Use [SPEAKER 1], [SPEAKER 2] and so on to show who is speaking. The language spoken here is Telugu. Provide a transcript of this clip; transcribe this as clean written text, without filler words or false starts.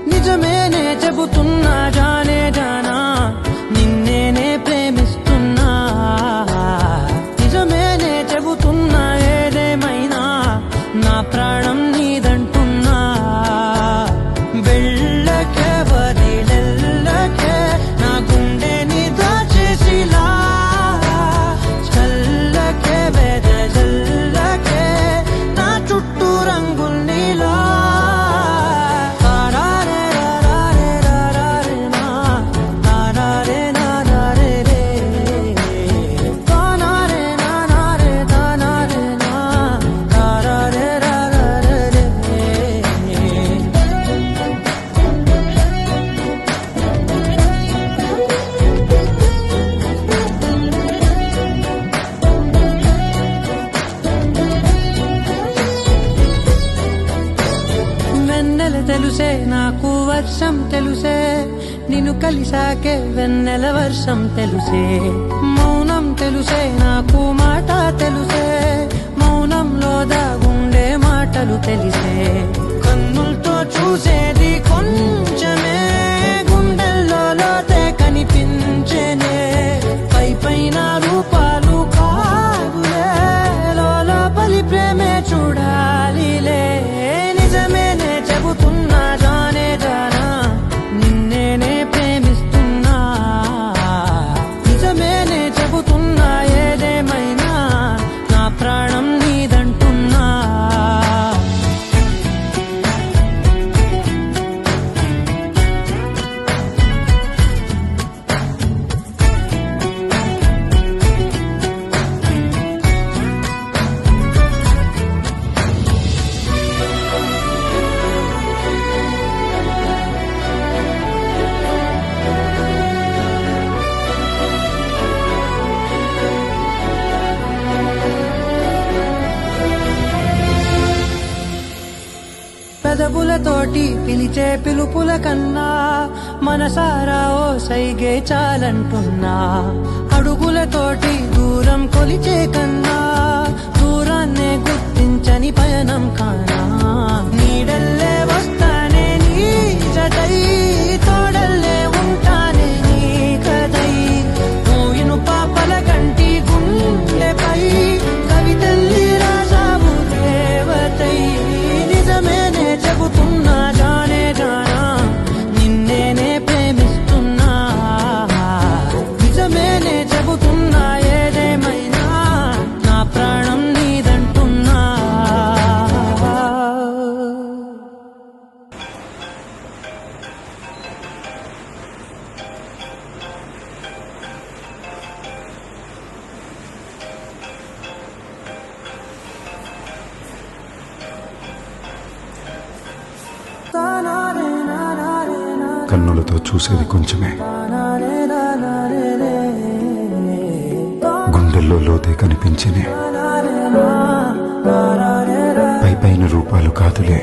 [SPEAKER 1] నిజమేనే చెబుతున్నా జానే జానా నిన్నేనే ప్రేమిస్తున్నా నిజమేనే చెబుతున్నా ఏదేమైనా నా ప్రాణం నీదంటున్నా వెళ్ళకే వదిలెళ్ళకే నా గుండెని దాచేసిలా చల్లకే వెదజల్లకే నా చుట్టూ రంగుల్నిలా వెన్నెల తెలుసే నాకు వర్షం తెలుసే నిన్ను కలిసాకే వెన్నెల వర్షం తెలుసే మౌనం తెలుసే నాకు మాట తెలుసే మౌనంలో దాగుండే మాటలు తెలిసే కన్నులతో చూసేది కొంచెమే గుండెల్లో లోతే కనిపించేనే పై పైన రూపాలు కాదులే లోపలి ప్రేమే చూడాలిలే నిజమేనే చెబుతున్నా జానే జానా నిన్నేనే ప్రేమిస్తున్నా నిజమేనే చెబుతున్నా ఏదేమైనా నా ప్రాణం నీదంటున్నా పెదవులతోటి పిలిచే పిలుపుల కన్నా మనసారా ఓ సైగే చాలంటున్నా అడుగులతోటి దూరం కొలిచే కన్నా దూరాన్నే గుర్తించని పయనం కానా నీడల్లే వస్తానే నీ జతై తోడల్లే ఉంటానే నీ కదై మోయిను పాపల కంటి గుండెపై కవితల్లి రాజావు దేవతై నిజమేనే చెబుతున్నా జానే జానా నిన్నేనే ప్రేమిస్తున్నా నిజమేనే చెబుతున్నా ఏదేమైనా నా ప్రాణం నీదంటున్నా
[SPEAKER 2] కన్నులతో చూసేది కొంచెమే గుండెల్లో లోతే కనిపించనే పై పైన రూపాలు కాదులే